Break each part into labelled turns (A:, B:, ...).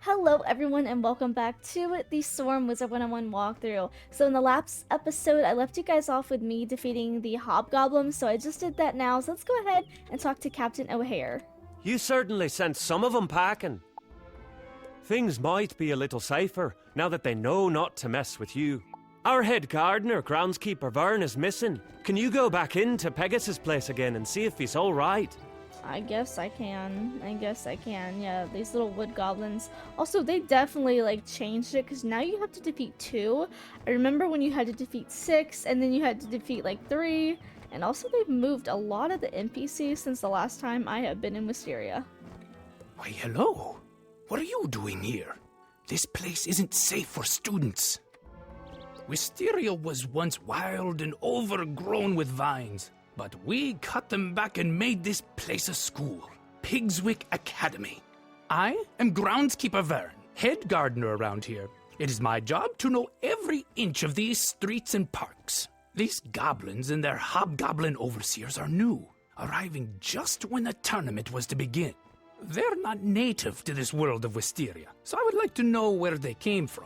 A: Hello everyone and welcome back to the Storm Wizard101 walkthrough. So in the last episode, I left you guys off with me defeating the hobgoblins, so I just did that now. So let's go ahead and talk to Captain O'Hare.
B: You certainly sent some of them packing. Things might be a little safer now that they know not to mess with you. Our head gardener, groundskeeper Vern, is missing. Can you go back into Pegasus' place again and see if he's all right?
A: I guess I can. Yeah, these little wood goblins. Also, they definitely changed it because now you have to defeat 2. I remember when you had to defeat 6 and then you had to defeat 3. And also they've moved a lot of the NPCs since the last time I have been in Wisteria.
C: Why, hello. What are you doing here? This place isn't safe for students. Wisteria was once wild and overgrown with vines. But we cut them back and made this place a school, Pigswick Academy. I am groundskeeper Vern, head gardener around here. It is my job to know every inch of these streets and parks. These goblins and their hobgoblin overseers are new, arriving just when the tournament was to begin. They're not native to this world of Wisteria, so I would like to know where they came from.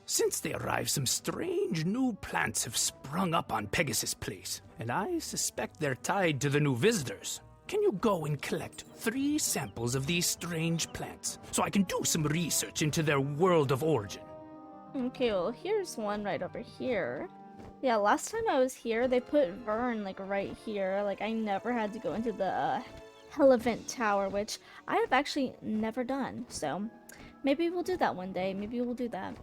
C: Since they arrived, some strange new plants have sprung up on Pegasus Place, and I suspect they're tied to the new visitors. Can you go and collect 3 samples of these strange plants, so I can do some research into their world of origin?
A: Okay, well here's one right over here. Yeah, last time I was here, they put Vern right here. I never had to go into the Hellevent Tower, which I have actually never done. So maybe we'll do that one day. Maybe we'll do that.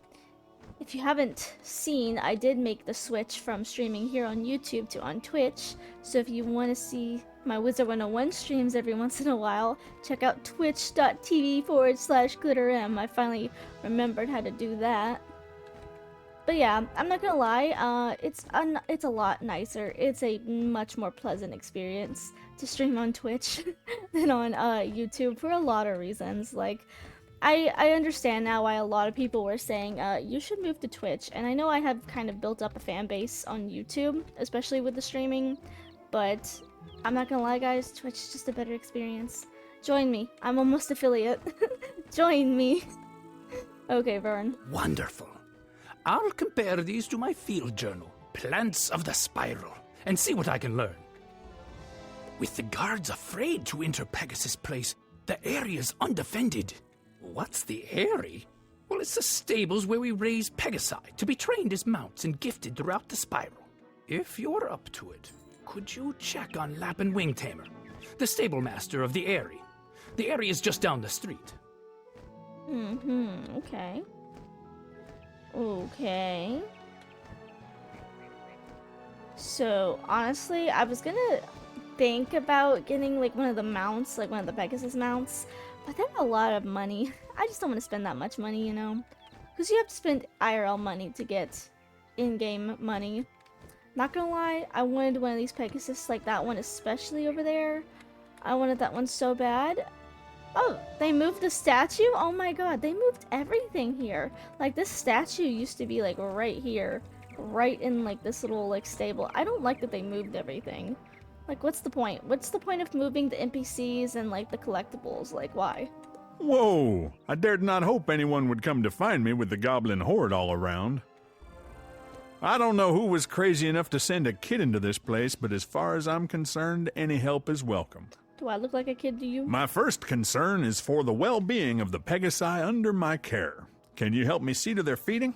A: If you haven't seen, I did make the switch from streaming here on YouTube to on Twitch, so if you want to see my Wizard101 streams every once in a while, check out twitch.tv/glitterm. I finally remembered how to do that. But yeah, I'm not gonna lie, it's a lot nicer. It's a much more pleasant experience to stream on Twitch than on YouTube for a lot of reasons. I understand now why a lot of people were saying, you should move to Twitch, and I know I have kind of built up a fan base on YouTube, especially with the streaming, but I'm not gonna lie guys, Twitch is just a better experience. Join me, I'm almost affiliate. Join me. Okay, Vern.
C: Wonderful. I'll compare these to my field journal, Plants of the Spiral, and see what I can learn. With the guards afraid to enter Pegasus Place, the area's undefended. What's the area? Well, it's the stables where we raise Pegasi to be trained as mounts and gifted throughout the spiral. If you're up to it, could you check on Lap and Wing Tamer, the stable master of the area? The area is just down the street.
A: Okay. Okay. So, honestly, I was gonna think about getting one of the mounts, one of the Pegasus mounts, but they're a lot of money. I just don't want to spend that much money, you know? Because you have to spend IRL money to get in-game money. Not gonna lie, I wanted one of these Pegasus, that one especially over there. I wanted that one so bad. Oh, they moved the statue? Oh my god, they moved everything here. This statue used to be right here. Right in this little stable. I don't like that they moved everything. What's the point? What's the point of moving the NPCs and the collectibles? Why?
D: Whoa! I dared not hope anyone would come to find me with the goblin horde all around. I don't know who was crazy enough to send a kid into this place, but as far as I'm concerned, any help is welcome.
A: Do I look like a kid to you?
D: My first concern is for the well-being of the Pegasi under my care. Can you help me see to their feeding?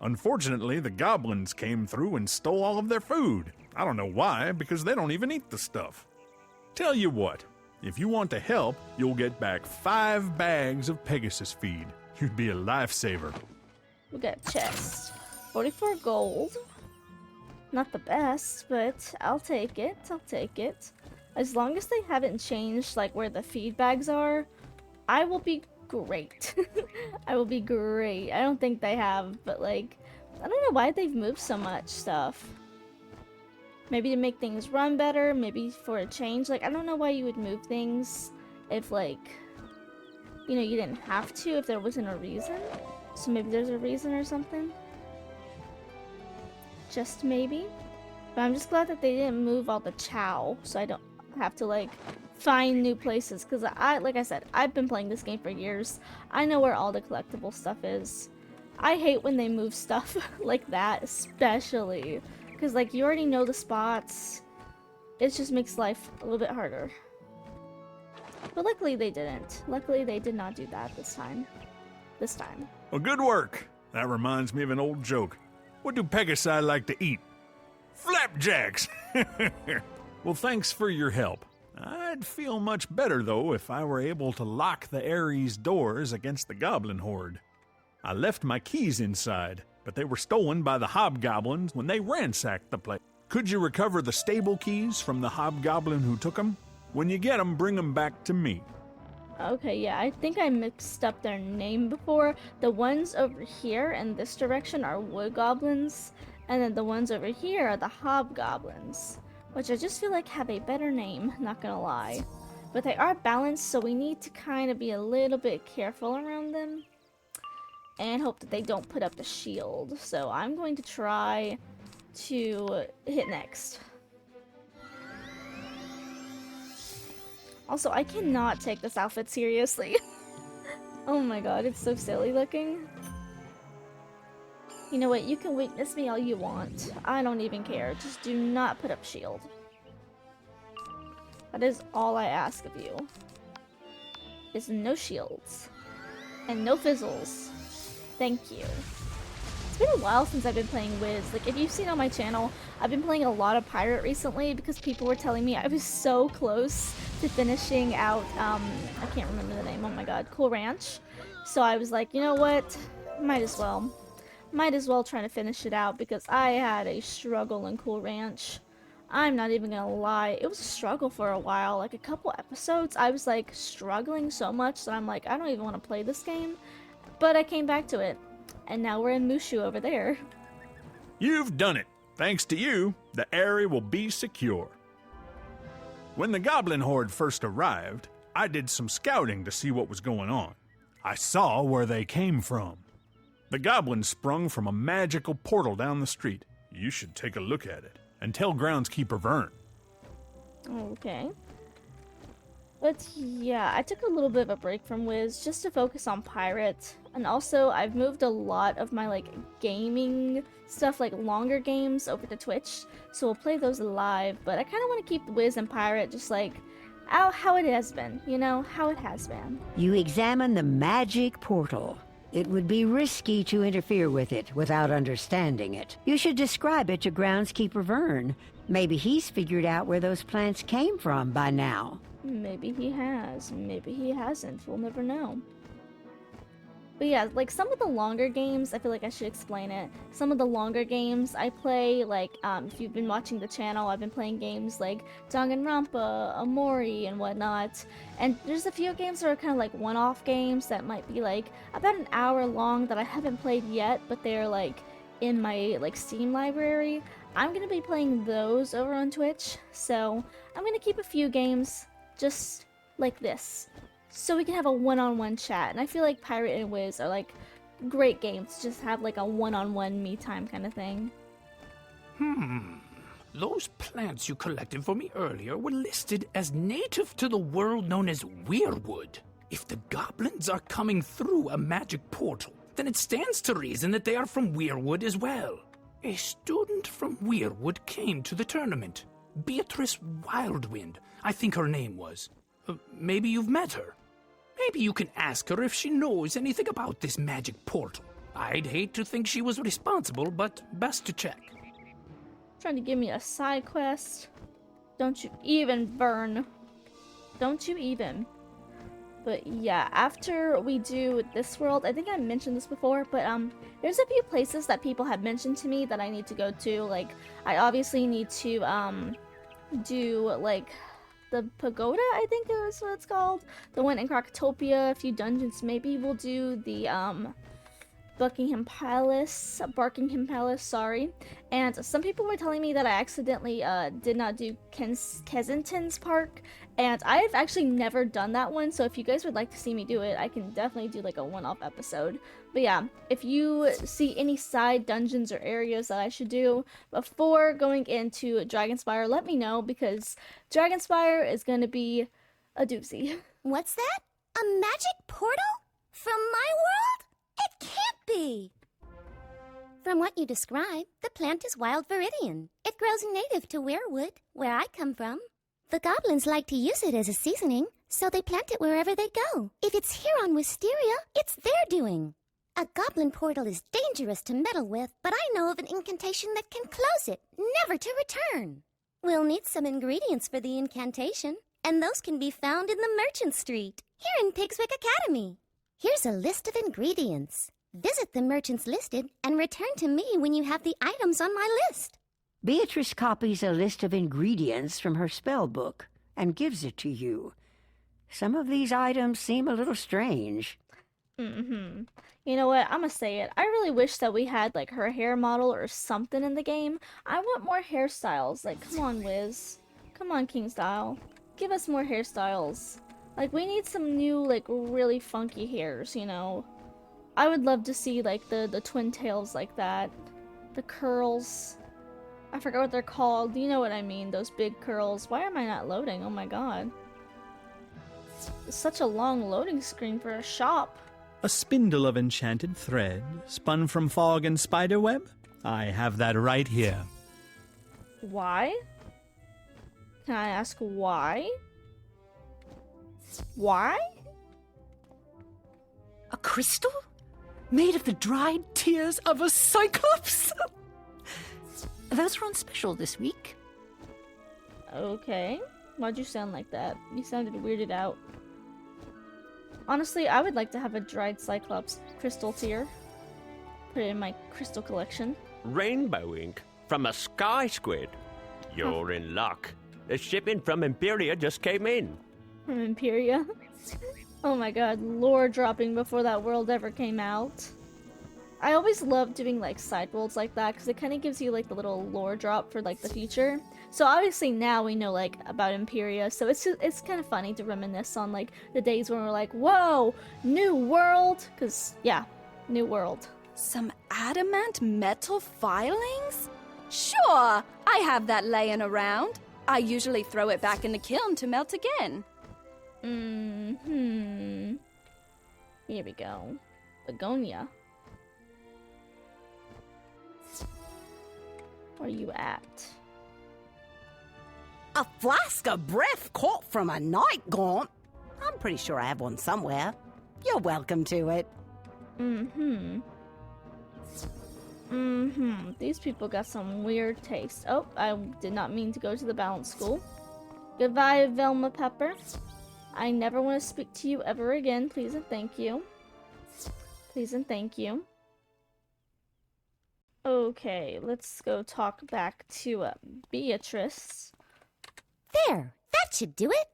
D: Unfortunately, the goblins came through and stole all of their food. I don't know why, because they don't even eat the stuff. Tell you what, if you want to help, you'll get back 5 bags of Pegasus feed. You'd be a lifesaver.
A: We got a chest. 44 gold. Not the best, but I'll take it. I'll take it. As long as they haven't changed where the feed bags are, I will be great. I will be great. I don't think they have, but I don't know why they've moved so much stuff. Maybe to make things run better, maybe for a change. I don't know why you would move things if you didn't have to, if there wasn't a reason. So maybe there's a reason or something. Just maybe. But I'm just glad that they didn't move all the chow, so I don't have to find new places, because like I said, I've been playing this game for years. I know where all the collectible stuff is. I hate when they move stuff like that, especially because like you already know the spots. It just makes life a little bit harder. But luckily they didn't. Luckily they did not do that this time.
D: Well, good work. That reminds me of an old joke. What do Pegasi like to eat? Flapjacks! Well, thanks for your help. I'd feel much better, though, if I were able to lock the Ares doors against the goblin horde. I left my keys inside, but they were stolen by the hobgoblins when they ransacked the place. Could you recover the stable keys from the hobgoblin who took them? When you get them, bring them back to me.
A: Okay, yeah, I think I mixed up their name before. The ones over here in this direction are wood goblins, and then the ones over here are the hobgoblins, which I just feel like have a better name, not gonna lie. But they are balanced, so we need to kind of be a little bit careful around them and hope that they don't put up the shield. So I'm going to try to hit next. Also, I cannot take this outfit seriously. Oh my god, it's so silly looking. You know what, you can weakness me all you want. I don't even care. Just do not put up shield. That is all I ask of you. Is no shields. And no fizzles. Thank you. It's been a while since I've been playing Wiz. Like, if you've seen on my channel, I've been playing a lot of Pirate recently because people were telling me I was so close to finishing out, I can't remember the name, oh my god, Cool Ranch. So I was like, you know what? Might as well try to finish it out because I had a struggle in Cool Ranch. I'm not even gonna lie, it was a struggle for a while. Like, a couple episodes, I was like struggling so much that I'm like, I don't even want to play this game. But I came back to it. And now we're in Mushu over there.
D: You've done it. Thanks to you, the area will be secure. When the goblin horde first arrived, I did some scouting to see what was going on. I saw where they came from. The goblins sprung from a magical portal down the street. You should take a look at it and tell groundskeeper Vern.
A: Okay. But yeah, I took a little bit of a break from Wiz just to focus on Pirate. And also, I've moved a lot of my, like, gaming stuff, like longer games, over to Twitch. So we'll play those live. But I kind of want to keep Wiz and Pirate just, like, how it has been. You know, how it has been.
E: You examine the magic portal. It would be risky to interfere with it without understanding it. You should describe it to groundskeeper Vern. Maybe he's figured out where those plants came from by now.
A: Maybe he has. Maybe he hasn't. We'll never know. But yeah, like some of the longer games, I feel like I should explain it. Some of the longer games I play, like, if you've been watching the channel, I've been playing games like Danganronpa, Amori, and whatnot. And there's a few games that are kind of like one-off games that might be like about an hour long that I haven't played yet, but they're like in my like Steam library. I'm gonna be playing those over on Twitch, so I'm gonna keep a few games just like this, so we can have a one-on-one chat. And I feel like Pirate and Wiz are like great games to just have like a one-on-one me time kind of thing.
C: Those plants you collected for me earlier were listed as native to the world known as Weirwood. If the goblins are coming through a magic portal, then it stands to reason that they are from Weirwood as well. A student from Weirwood came to the tournament. Beatrice Wildwind, I think her name was. Maybe you've met her. Maybe you can ask her if she knows anything about this magic portal. I'd hate to think she was responsible, but best to check.
A: Trying to give me a side quest. Don't you even, Vern. Don't you even. But yeah, after we do this world, I think I mentioned this before, but there's a few places that people have mentioned to me that I need to go to. Like, I obviously need to do like the pagoda, I think is what it's called. The one in Krakatopia, a few dungeons. Maybe we'll do the Barkingham Palace, sorry. And some people were telling me that I accidentally did not do Kensington's Park, and I've actually never done that one, so if you guys would like to see me do it, I can definitely do like a one-off episode. But yeah, if you see any side dungeons or areas that I should do before going into Dragonspire, let me know, because Dragonspire is going to be a doozy.
F: What's that? A magic portal? From my world? It can't be! From what you describe, the plant is wild viridian. It grows native to Weirwood, where I come from. The goblins like to use it as a seasoning, so they plant it wherever they go. If it's here on Wisteria, it's their doing. A goblin portal is dangerous to meddle with, but I know of an incantation that can close it, never to return. We'll need some ingredients for the incantation, and those can be found in the Merchant Street, here in Pigswick Academy. Here's a list of ingredients. Visit the merchants listed and return to me when you have the items on my list.
E: Beatrice copies a list of ingredients from her spell book and gives it to you. Some of these items seem a little strange.
A: You know what? I'm gonna say it. I really wish that we had, like, her hair model or something in the game. I want more hairstyles. Like, come on, Wiz. Come on, Kingstyle. Give us more hairstyles. Like, we need some new, like, really funky hairs, you know? I would love to see, like, the twin tails like that. The curls. I forgot what they're called. You know what I mean, those big curls. Why am I not loading? Oh my god. It's such a long loading screen for a shop.
G: A spindle of enchanted thread, spun from fog and spiderweb? I have that right here.
A: Why? Can I ask why? Why?
H: A crystal? Made of the dried tears of a cyclops? Those were on special this week.
A: Okay. Why'd you sound like that? You sounded weirded out. Honestly, I would like to have a dried cyclops crystal tier. Put it in my crystal collection.
B: Rainbow ink from a sky squid. You're in luck. The shipment from Imperia just came in.
A: From Imperia? Oh my god, lore dropping before that world ever came out. I always love doing, like, side worlds like that, because it kind of gives you, like, the little lore drop for, like, the future. So obviously now we know, like, about Imperia, so it's kind of funny to reminisce on, like, the days when we're like, whoa, new world! Because, yeah, new world.
I: Some adamant metal filings? Sure, I have that laying around. I usually throw it back in the kiln to melt again.
A: Here we go. Begonia. Where are you at?
H: A flask of breath caught from a night gaunt? I'm pretty sure I have one somewhere. You're welcome to it.
A: These people got some weird taste. Oh, I did not mean to go to the balance school. Goodbye, Velma Pepper. I never want to speak to you ever again. Please and thank you. Please and thank you. Okay, let's go talk back to Beatrice.
F: There, that should do it.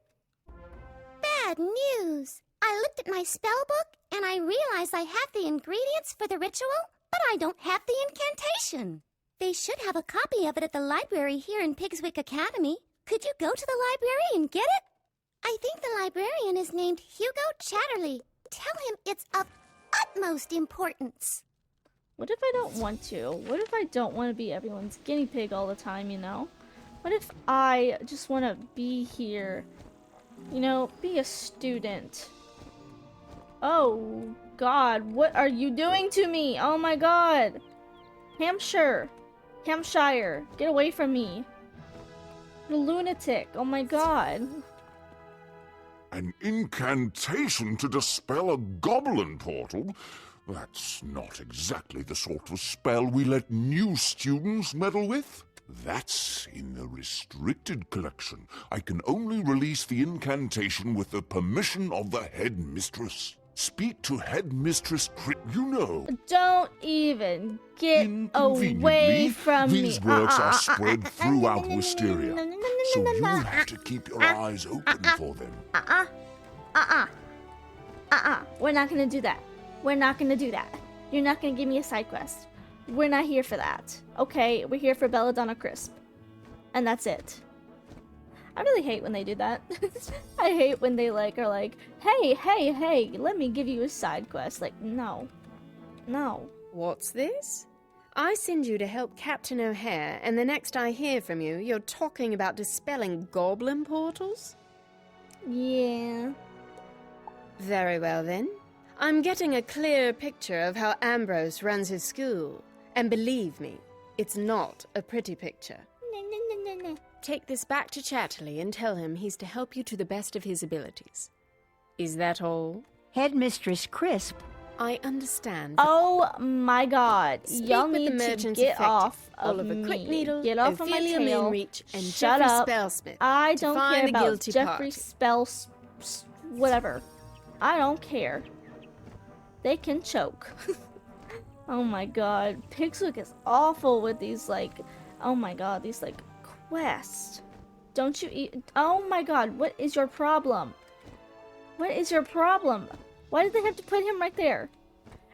F: Bad news. I looked at my spell book and I realized I have the ingredients for the ritual, but I don't have the incantation. They should have a copy of it at the library here in Pigswick Academy. Could you go to the library and get it? I think the librarian is named Hugo Chatterley. Tell him it's of utmost importance.
A: What if I don't want to? What if I don't want to be everyone's guinea pig all the time, you know? What if I just want to be here? You know, be a student. Oh, God, what are you doing to me? Oh my God. Hampshire, get away from me. The lunatic, oh my God.
J: An incantation to dispel a goblin portal? That's not exactly the sort of spell we let new students meddle with. That's in the restricted collection. I can only release the incantation with the permission of the headmistress. Speak to headmistress you know.
A: Don't even get away from me.
J: These works are spread throughout Wisteria, so you'll have to keep your eyes open for them.
A: We're not gonna do that. We're not gonna do that. You're not gonna give me a side quest. We're not here for that. Okay, we're here for Belladonna Crisp. And that's it. I really hate when they do that. I hate when they are like, hey, let me give you a side quest. Like, no. No.
K: What's this? I send you to help Captain O'Hare, and the next I hear from you, you're talking about dispelling goblin portals?
A: Yeah.
K: Very well then. I'm getting a clear picture of how Ambrose runs his school. And believe me, it's not a pretty picture. Take this back to Chatterley and tell him he's to help you to the best of his abilities. Is that all?
E: Headmistress Crisp.
K: I understand.
A: Oh my god.
K: Speak
A: Y'all
K: with the
A: need to
K: merchants
A: get
K: affected.
A: off of
K: Oliver
A: me.
K: Quickneedle,
A: Get off of my
K: Ophelia
A: tail.
K: Mainreach, and
A: Shut
K: Jeffrey
A: up.
K: Spellsmith
A: I
K: to
A: don't
K: find
A: care
K: the
A: about
K: guilty
A: Jeffrey
K: party.
A: whatever. I don't care. They can choke. Oh my god. Pixwick is awful with these, like, oh my god, these, like, quests. Don't you eat? Oh my god, what is your problem? What is your problem? Why did they have to put him right there?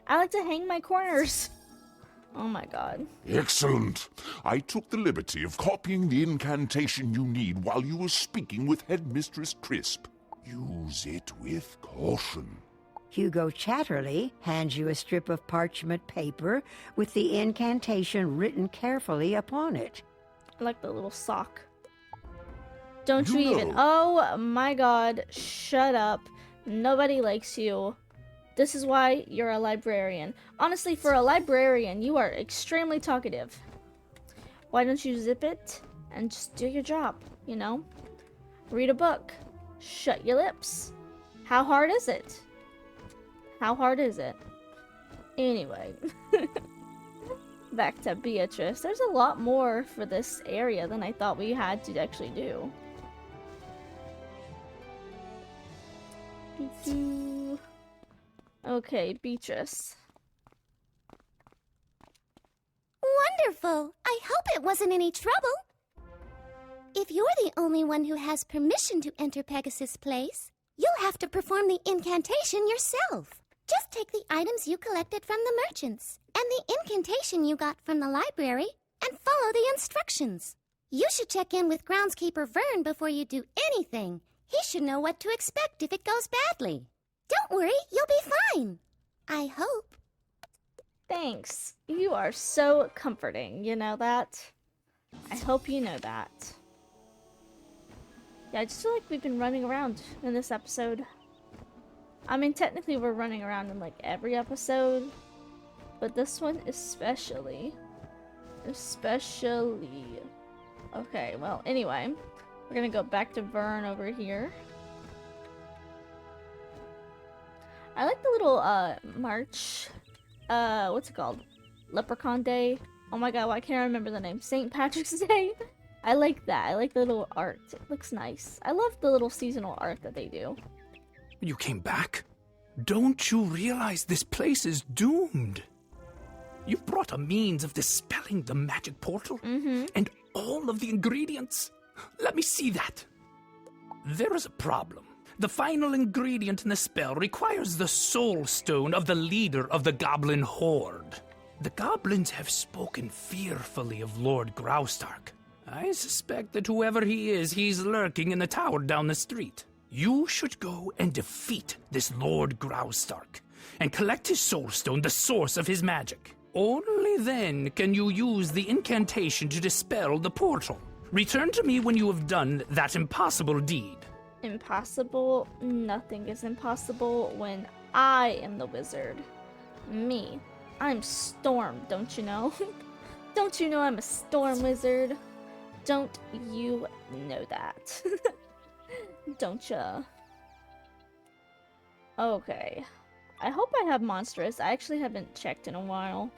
A: I like to hang my corners. Oh my god.
J: Excellent. I took the liberty of copying the incantation you need while you were speaking with Headmistress Crisp. Use it with caution.
E: Hugo Chatterley hands you a strip of parchment paper with the incantation written carefully upon it.
A: I like the little sock. Don't you
J: You
A: even.
J: know.
A: Oh my god. Shut up. Nobody likes you. This is why you're a librarian. Honestly, for a librarian, you are extremely talkative. Why don't you zip it and just do your job, you know? Read a book. Shut your lips. How hard is it? How hard is it? Anyway. Back to Beatrice. There's a lot more for this area than I thought we had to actually do. Doo-doo. Okay, Beatrice.
F: Wonderful! I hope it wasn't any trouble. If you're the only one who has permission to enter Pegasus Place, you'll have to perform the incantation yourself. Just take the items you collected from the merchants and the incantation you got from the library and follow the instructions. You should check in with groundskeeper Vern before you do anything. He should know what to expect if it goes badly. Don't worry, you'll be fine. I hope.
A: Thanks. You are so comforting, you know that? I hope you know that. Yeah, I just feel like we've been running around in this episode. I mean, technically we're running around in like every episode, but this one especially. Okay, well, anyway, we're gonna go back to Vern over here. I like the little, march. What's it called? Leprechaun Day. Oh my god, why can't I remember the name? St. Patrick's Day? I like that. I like the little art. It looks nice. I love the little seasonal art that they do.
C: You came back? Don't you realize this place is doomed? You brought a means of dispelling the magic portal? And all of the ingredients? Let me see that. There is a problem. The final ingredient in the spell requires the soul stone of the leader of the goblin horde. The goblins have spoken fearfully of Lord Graustark. I suspect that whoever he is, he's lurking in the tower down the street. You should go and defeat this Lord Graustark and collect his soul stone, the source of his magic. Only then can you use the incantation to dispel the portal. Return to me when you have done that impossible deed.
A: Impossible? Nothing is impossible when I am the wizard. Me. I'm Storm, don't you know? Don't you know I'm a storm wizard? Don't you know that? Don't ya? Okay. I hope I have monstrous. I actually haven't checked in a while.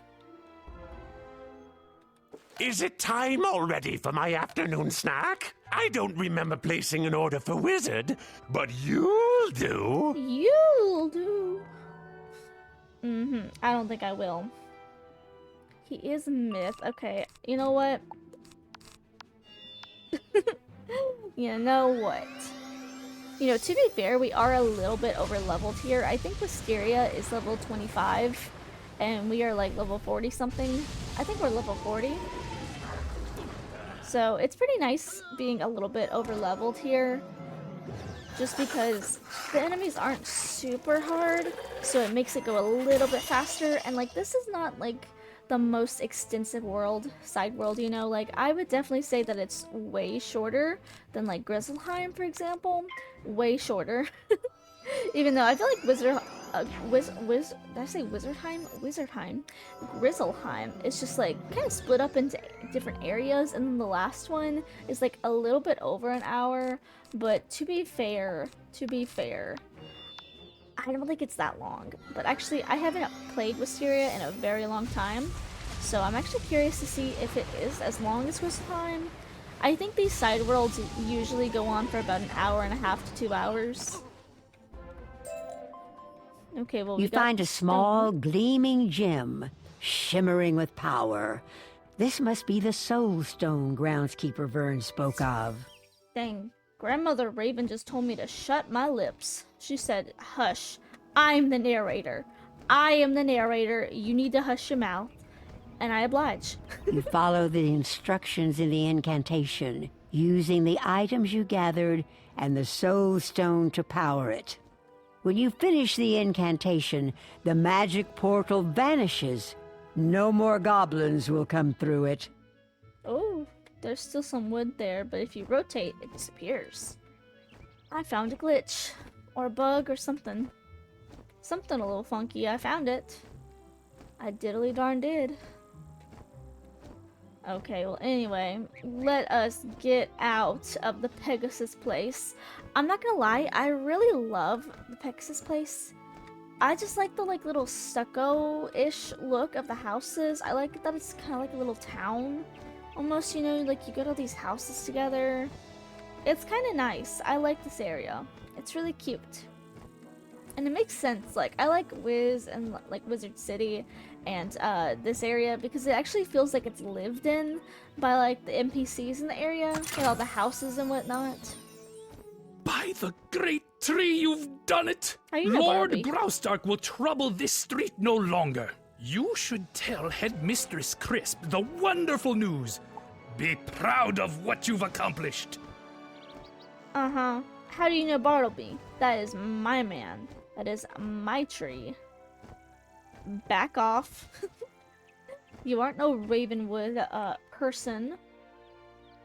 B: Is it time already for my afternoon snack? I don't remember placing an order for Wizard, but you'll do.
A: You'll do. I don't think I will. He is myth. Okay, you know what? You know what? You know, to be fair, we are a little bit over leveled here. I think Wisteria is level 25, and we are like level 40 something. I think we're level 40. So it's pretty nice being a little bit over leveled here, just because the enemies aren't super hard, so it makes it go a little bit faster. And like, this is not like the most extensive side world, you know? Like, I would definitely say that it's way shorter than, like, Grizzleheim, for example. Way shorter. Even though I feel like did I say Wizardheim? Wizardheim. Grizzleheim is just, like, kind of split up into different areas, and then the last one is, like, a little bit over an hour, but to be fair, I don't think it's that long, but actually I haven't played Wisteria in a very long time, so I'm actually curious to see if it is as long as Wisteria. I think these side worlds usually go on for about an hour and a half to 2 hours. Okay, well,
E: you find a small, gleaming gem, shimmering with power. This must be the Soul Stone Groundskeeper Vern spoke of.
A: Dang. Grandmother Raven just told me to shut my lips. She said, hush, I'm the narrator. I am the narrator. You need to hush your mouth. And I oblige.
E: You follow the instructions in the incantation, using the items you gathered and the Soul Stone to power it. When you finish the incantation, the magic portal vanishes. No more goblins will come through it.
A: Oh. There's still some wood there, but if you rotate, it disappears. I found a glitch. Or a bug or something. Something a little funky. I found it. I diddly darn did. Okay, well anyway, let us get out of the Pegasus place. I'm not gonna lie, I really love the Pegasus place. I just like the little stucco-ish look of the houses. I like that it's kind of like a little town. Almost, you know, like you got all these houses together. It's kind of nice. I like this area. It's really cute. And it makes sense. Like, I like Wiz and like Wizard City and this area because it actually feels like it's lived in by like the NPCs in the area. Like all the houses and whatnot.
C: By the great tree, you've done it!
A: How you know,
C: Lord
A: Barbie?
C: Graustark will trouble this street no longer. You should tell Headmistress Crisp the wonderful news. Be proud of what you've accomplished.
A: Uh-huh. How do you know Bartleby? That is my man. That is my tree. Back off. You aren't no Ravenwood person.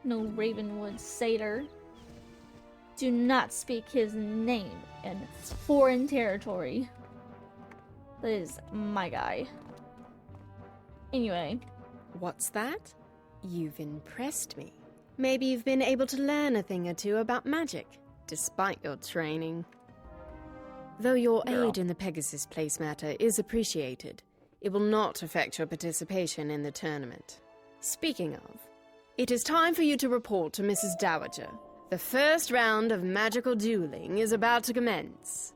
A: No Ravenwood satyr. Do not speak his name in foreign territory. That is my guy. Anyway.
K: What's that? You've impressed me. Maybe you've been able to learn a thing or two about magic, despite your training. Though your aid in the Pegasus Place matter is appreciated, it will not affect your participation in the tournament. Speaking of, it is time for you to report to Mrs. Dowager. The first round of magical dueling is about to commence.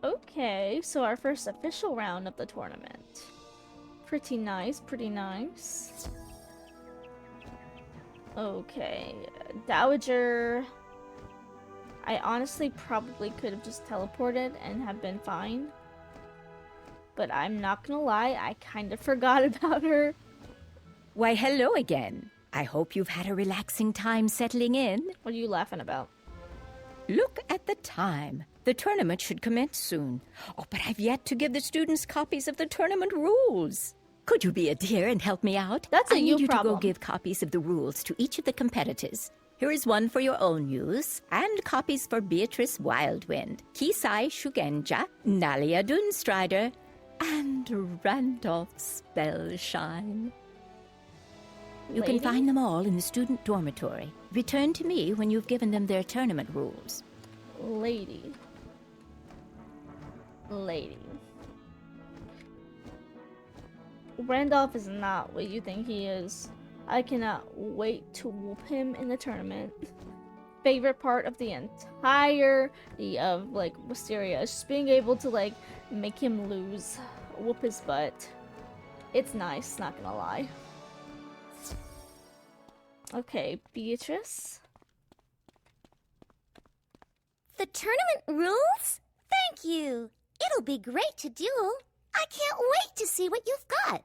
A: Okay, so our first official round of the tournament. Pretty nice, pretty nice. Okay, Dowager. I honestly probably could have just teleported and have been fine. But I'm not gonna lie, I kind of forgot about her.
L: Why, hello again. I hope you've had a relaxing time settling in.
A: What are you laughing about?
L: Look at the time. The tournament should commence soon. Oh, but I've yet to give the students copies of the tournament rules. Could you be a dear and help me out?
A: That's a you
L: I need you
A: problem.
L: to go give copies of the rules to each of the competitors. Here is one for your own use, and copies for Beatrice Wildwind, Kisai Shugenja, Nalia Dunstrider, and Randolph Spellshine. You
A: Lady?
L: can find them all in the student dormitory. Return to me when you've given them their tournament rules.
A: Lady. Randolph is not what you think he is. I cannot wait to whoop him in the tournament. Favorite part of the entirety of, like, Wisteria is just being able to, like, make him lose. Whoop his butt. It's nice, not gonna lie. Okay, Beatrice?
F: The tournament rules? Thank you. It'll be great to duel. I can't wait to see what you've got.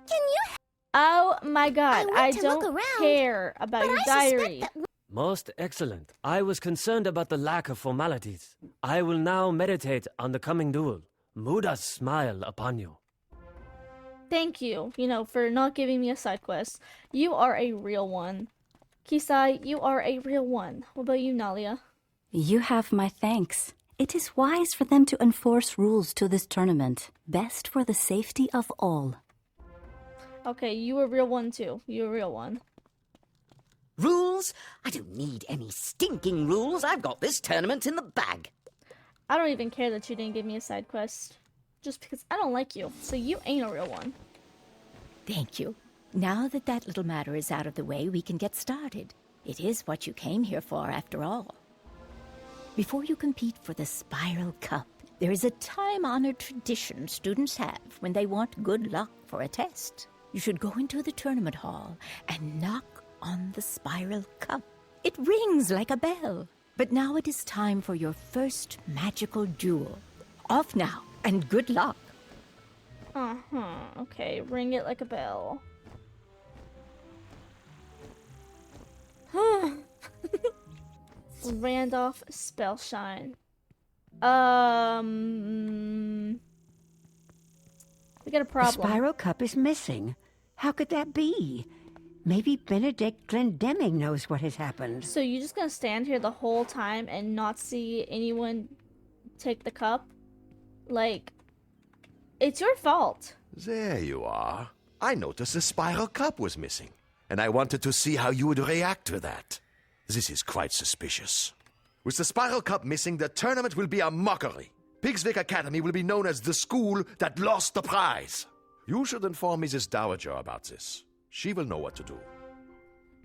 F: Can you...
A: Oh my god, I
F: went to look
A: don't
F: around,
A: care about
F: but
A: your
F: I
A: diary.
F: suspect that...
B: Most excellent. I was concerned about the lack of formalities. I will now meditate on the coming duel. Muda's smile upon you.
A: thank you, you know, for not giving me a side quest. You are a real one. Kisai, you are a real one. What about you, Nalia?
M: You have my thanks. It is wise for them to enforce rules to this tournament. Best for the safety of all.
A: Okay, you a real one too. You a real one.
N: Rules? I don't need any stinking rules. I've got this tournament in the bag.
A: I don't even care that you didn't give me a side quest. Just because I don't like you. So you ain't a real one.
L: Thank you. Now that that little matter is out of the way, we can get started. It is what you came here for, after all. Before you compete for the Spiral Cup, there is a time-honored tradition students have when they want good luck for a test. You should go into the tournament hall and knock on the Spiral Cup. It rings like a bell. But now it is time for your first magical duel. Off now, and good luck.
A: Okay, ring it like a bell. Randolph Spellshine. We got a problem.
E: The Spiral Cup is missing. How could that be? Maybe Benedict Glendemming knows what has happened.
A: So you're just gonna stand here the whole time and not see anyone take the cup? Like, it's your fault.
O: There you are. I noticed the Spiral Cup was missing, and I wanted to see how you would react to that. This is quite suspicious. With the Spiral Cup missing, the tournament will be a mockery. Pigswick Academy will be known as the school that lost the prize. You should inform Mrs. Dowager about this. She will know what to do.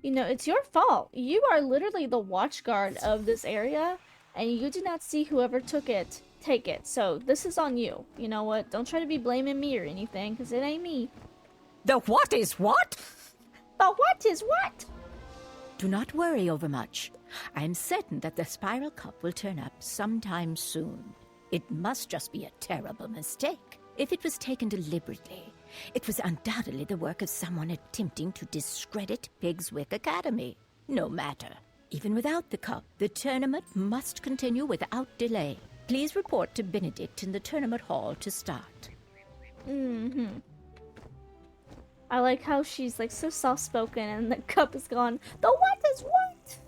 A: You know, it's your fault. You are literally the watch guard of this area, and you did not see whoever took it take it. So this is on you. You know what? Don't try to be blaming me or anything, because it ain't me.
L: The what is what?
A: The what is what?
L: Do not worry overmuch. I am certain that the Spiral Cup will turn up sometime soon. It must just be a terrible mistake. If it was taken deliberately, it was undoubtedly the work of someone attempting to discredit Pigswick Academy. No matter. Even without the cup, the tournament must continue without delay. Please report to Benedict in the tournament hall to start.
A: I like how she's like so soft-spoken and the cup is gone. The what is what?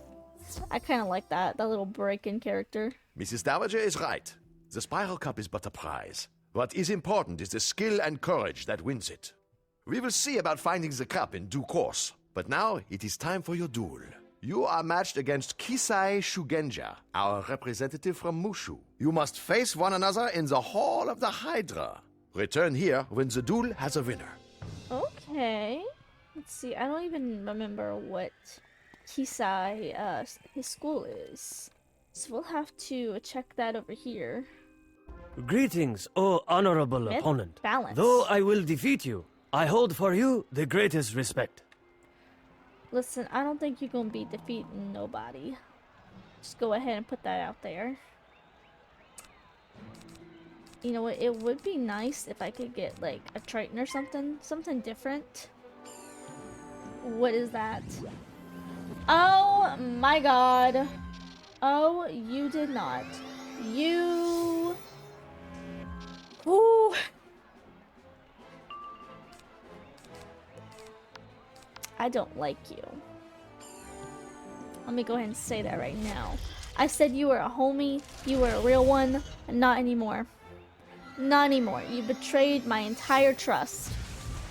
A: I kind of like that little break-in character.
O: Mrs. Dowager is right. The Spiral Cup is but a prize. What is important is the skill and courage that wins it. We will see about finding the cup in due course. But now it is time for your duel. You are matched against Kisai Shugenja, our representative from Mushu. You must face one another in the Hall of the Hydra. Return here when the duel has a winner.
A: Okay. Let's see. I don't even remember what Kisai, his school is. So we'll have to check that over here.
B: Greetings, O honorable opponent.
A: Balance.
B: Though I will defeat you, I hold for you the greatest respect.
A: Listen, I don't think you're gonna be defeating nobody. Just go ahead and put that out there. You know what? It would be nice if I could get like a Triton or something. Something different. What is that? Oh my god. Oh, you did not. You... Ooh. I don't like you. Let me go ahead and say that right now. I said you were a homie, you were a real one, and not anymore. Not anymore. You betrayed my entire trust.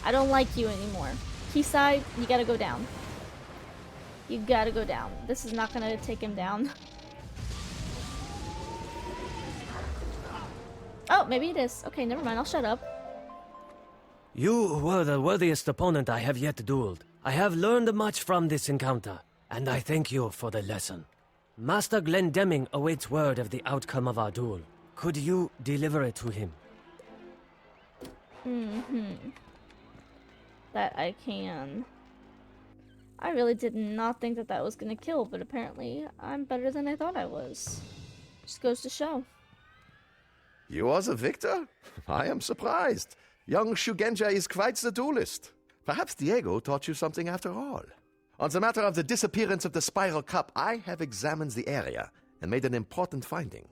A: I don't like you anymore. Kisai, you gotta go down. You gotta go down. This is not gonna take him down. Oh, maybe it is. Okay, never mind. I'll shut up.
B: You were the worthiest opponent I have yet dueled. I have learned much from this encounter, and I thank you for the lesson. Master Glendemming awaits word of the outcome of our duel. Could you deliver it to him?
A: That I can. I really did not think that that was gonna kill, but apparently I'm better than I thought I was. Just goes to show.
O: You are the victor? I am surprised. Young Shugenja is quite the duelist. Perhaps Diego taught you something after all. On the matter of the disappearance of the Spiral Cup, I have examined the area and made an important finding.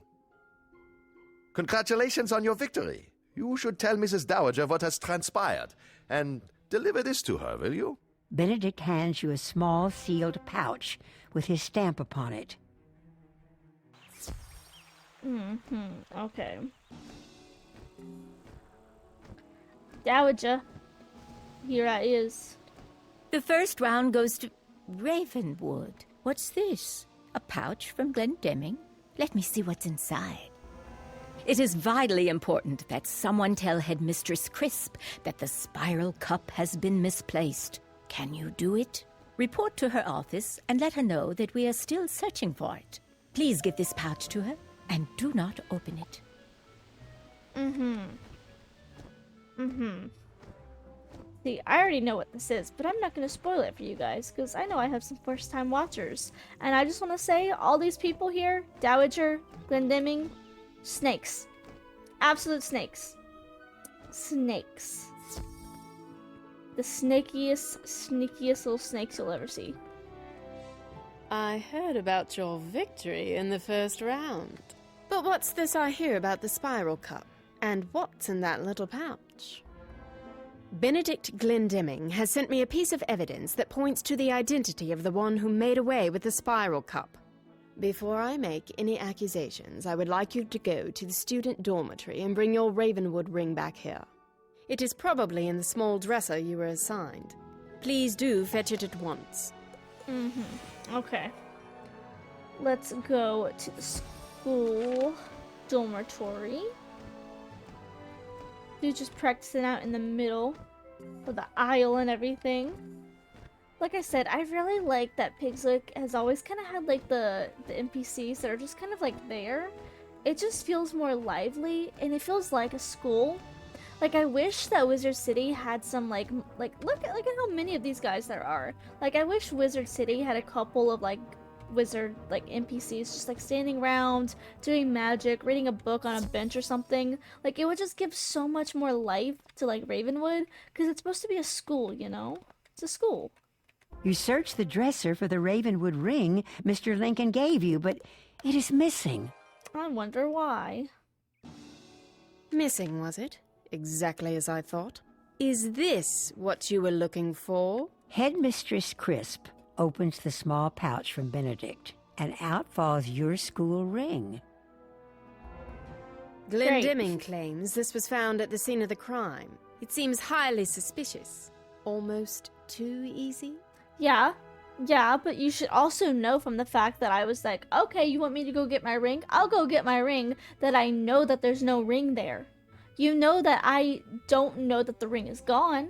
O: Congratulations on your victory. You should tell Mrs. Dowager what has transpired, and deliver this to her, will you?
E: Benedict hands you a small sealed pouch with his stamp upon it.
A: Okay. Dowager. Here I is.
L: The first round goes to Ravenwood. What's this? A pouch from Glendemming? Let me see what's inside. It is vitally important that someone tell Headmistress Crisp that the spiral cup has been misplaced. Can you do it? Report to her office and let her know that we are still searching for it. Please give this pouch to her and do not open it.
A: See, I already know what this is, but I'm not going to spoil it for you guys, because I know I have some first-time watchers. And I just want to say, all these people here, Dowager, Glendemming, snakes. Absolute snakes. Snakes. The sneakiest little snakes you'll ever see.
K: I heard about your victory in the first round. But what's this I hear about the spiral cup? And what's in that little pouch? Benedict Glendemming has sent me a piece of evidence that points to the identity of the one who made away with the spiral cup. Before I make any accusations, I would like you to go to the student dormitory and bring your Ravenwood ring back here. It is probably in the small dresser you were assigned. Please do fetch it at once.
A: Okay. Let's go to the school dormitory. Dude just practicing out in the middle of the aisle and everything. Like I said, I really like that Pigslip has always kind of had like the NPCs that are just kind of like there. It just feels more lively and it feels like a school. Like I wish that Wizard City had some like look at how many of these guys there are. Like I wish Wizard City had a couple of like wizard like NPCs just like standing around doing magic, reading a book on a bench or something. Like it would just give so much more life to like Ravenwood, because it's supposed to be a school, you know? It's a school.
E: You search the dresser for the Ravenwood ring Mr. Lincoln gave you, but it is missing.
A: I wonder why.
K: Missing, was it? Exactly as I thought. Is this what you were looking for?
E: Headmistress Crisp opens the small pouch from Benedict, and out falls your school ring.
K: Glendemming claims this was found at the scene of the crime. It seems highly suspicious. Almost too easy?
A: Yeah, but you should also know from the fact that I was like, okay, you want me to go get my ring? I'll go get my ring, that I know that there's no ring there. You know that I don't know that the ring is gone.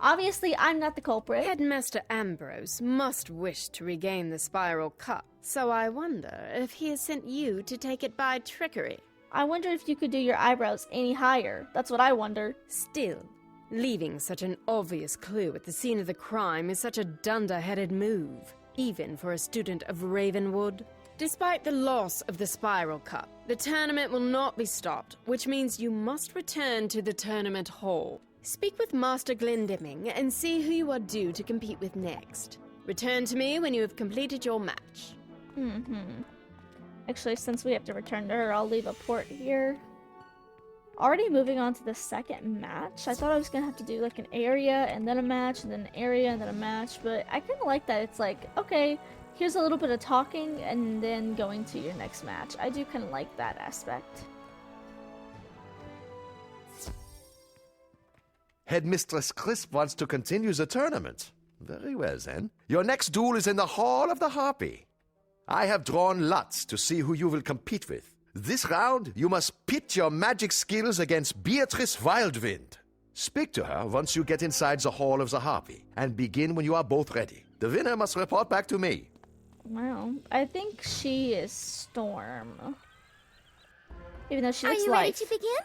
A: Obviously, I'm not the culprit.
K: Headmaster Ambrose must wish to regain the spiral cup, so I wonder if he has sent you to take it by trickery.
A: I wonder if you could do your eyebrows any higher. That's what I wonder.
K: Still, leaving such an obvious clue at the scene of the crime is such a dunder-headed move, even for a student of Ravenwood. Despite the loss of the spiral cup, the tournament will not be stopped, which means you must return to the tournament hall. Speak with Master Glendemming and see who you are due to compete with next. Return to me when you have completed your match.
A: Actually, since we have to return to her, I'll leave a port here. Already moving on to the second match. I thought I was gonna have to do like an area and then a match and then an area and then a match, but I kind of like that. It's like, okay, here's a little bit of talking and then going to your next match. I do kind of like that aspect.
O: Headmistress Crisp wants to continue the tournament. Very well, then. Your next duel is in the Hall of the Harpy. I have drawn lots to see who you will compete with. This round, you must pit your magic skills against Beatrice Wildwind. Speak to her once you get inside the Hall of the Harpy, and begin when you are both ready. The winner must report back to me.
A: Well, I think she is Storm. Even though she looks
F: Are you
A: life.
F: ready to begin?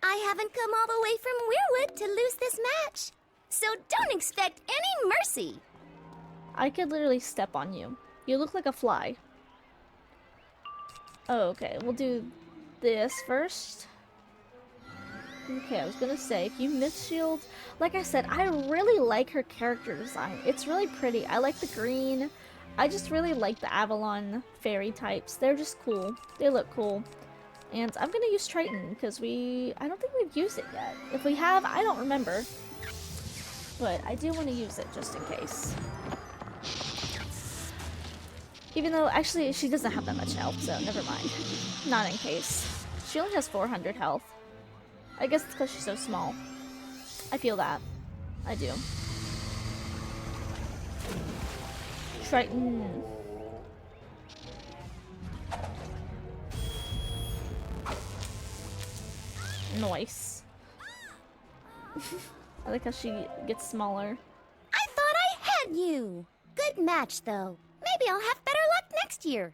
F: I haven't come all the way from Weirwood to lose this match, so don't expect any mercy.
A: I could literally step on you. You look like a fly. Oh, okay, we'll do this first. Okay, I was gonna say, if you Myth Shield, like I said, I really like her character design. It's really pretty. I like the green. I just really like the Avalon fairy types. They're just cool. They look cool. And I'm gonna use Triton, because I don't think we've used it yet. If we have, I don't remember. But I do want to use it just in case. Even though, actually, she doesn't have that much health, so never mind. Not in case. She only has 400 health. I guess it's because she's so small. I feel that. I do. Triton. Nice. I like how she gets smaller.
F: I thought I had you. Good match, though. Maybe I'll have better luck next year.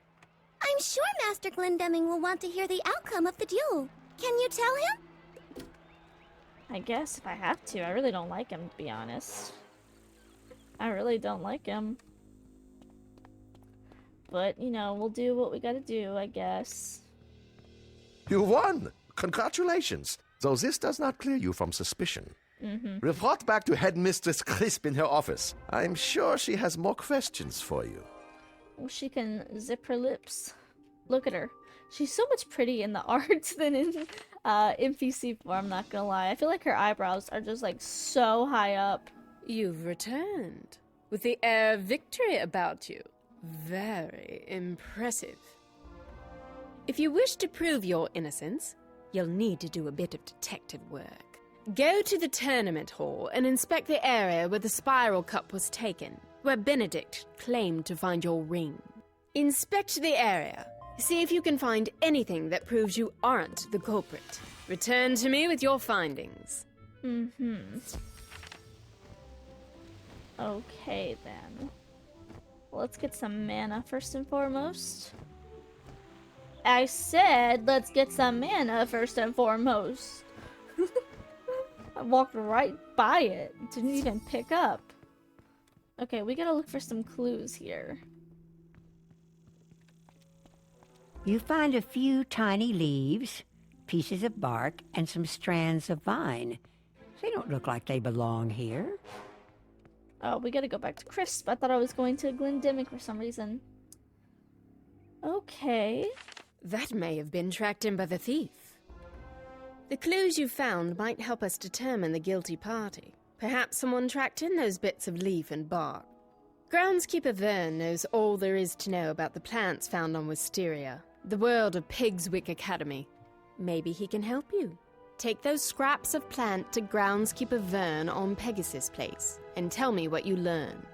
F: I'm sure Master Glendemming will want to hear the outcome of the duel. Can you tell him?
A: I guess if I have to. I really don't like him, to be honest. I really don't like him. But, you know, we'll do what we gotta do, I guess.
O: You won! Congratulations! Though this does not clear you from suspicion. Report back to Headmistress Crisp in her office. I'm sure she has more questions for you.
A: Well, she can zip her lips. Look at her. She's so much pretty in the art than in NPC form, I'm not gonna lie. I feel like her eyebrows are just like so high up.
K: You've returned, with the air of victory about you. Very impressive. If you wish to prove your innocence, you'll need to do a bit of detective work. Go to the tournament hall and inspect the area where the spiral cup was taken, where Benedict claimed to find your ring. Inspect the area. See if you can find anything that proves you aren't the culprit. Return to me with your findings.
A: Okay, then. Let's get some mana first and foremost. I said, let's get some mana first and foremost. I walked right by it. Didn't even pick up. Okay, we gotta look for some clues here.
E: You find a few tiny leaves, pieces of bark, and some strands of vine. They don't look like they belong here.
A: Oh, we gotta go back to Crisp. I thought I was going to Glendemming for some reason. Okay.
K: That may have been tracked in by the thief. The clues you found might help us determine the guilty party. Perhaps someone tracked in those bits of leaf and bark. Groundskeeper Vern knows all there is to know about the plants found on Wisteria, the world of Pigswick Academy. Maybe he can help you. Take those scraps of plant to Groundskeeper Vern on Pegasus Place, and tell me what you learn.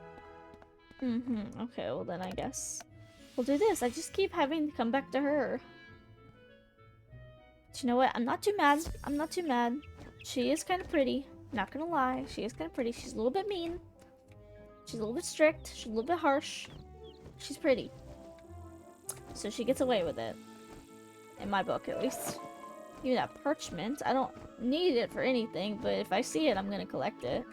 A: Okay, well then I guess we'll do this. I just keep having to come back to her. But you know what? I'm not too mad. I'm not too mad. She is kind of pretty. Not gonna lie. She is kind of pretty. She's a little bit mean. She's a little bit strict. She's a little bit harsh. She's pretty. So she gets away with it. In my book, at least. Even that parchment. I don't need it for anything, but if I see it, I'm gonna collect it.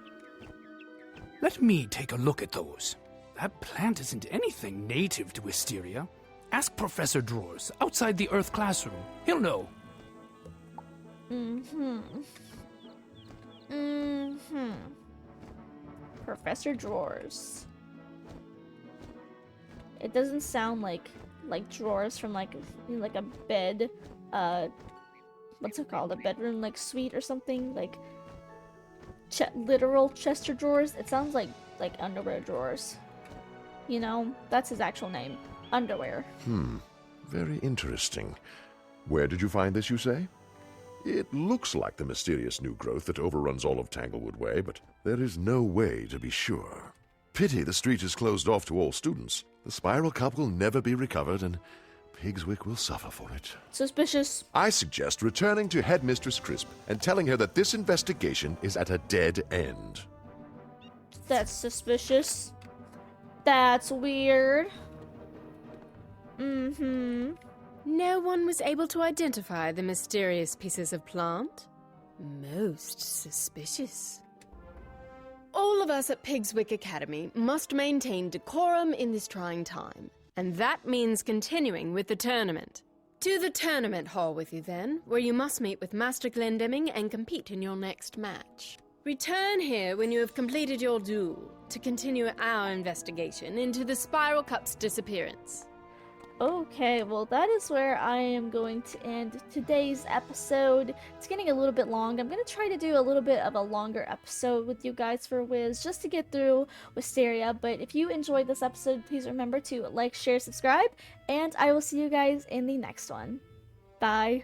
C: Let me take a look at those. That plant isn't anything native to Wisteria. Ask Professor Drawers outside the Earth classroom. He'll know.
A: Professor Drawers. It doesn't sound like drawers from like a bed, what's it called? A bedroom like suite or something, like literal chest of drawers. It sounds like underwear drawers. You know, that's his actual name. Underwear.
J: Very interesting. Where did you find this, you say? It looks like the mysterious new growth that overruns all of Tanglewood Way, but there is no way to be sure. Pity the street is closed off to all students. The spiral cup will never be recovered, and Pigswick will suffer for it.
A: Suspicious.
J: I suggest returning to Headmistress Crisp and telling her that this investigation is at a dead end.
A: That's suspicious. That's weird.
K: No one was able to identify the mysterious pieces of plant? Most suspicious. All of us at Pigswick Academy must maintain decorum in this trying time, and that means continuing with the tournament. To the tournament hall with you then, where you must meet with Master Glendemming and compete in your next match. Return here when you have completed your duel to continue our investigation into the Spiral Cup's disappearance.
A: Okay, well that is where I am going to end today's episode. It's getting a little bit long. I'm going to try to do a little bit of a longer episode with you guys for Wiz, just to get through Wisteria. But if you enjoyed this episode, please remember to like, share, subscribe, and I will see you guys in the next one. Bye.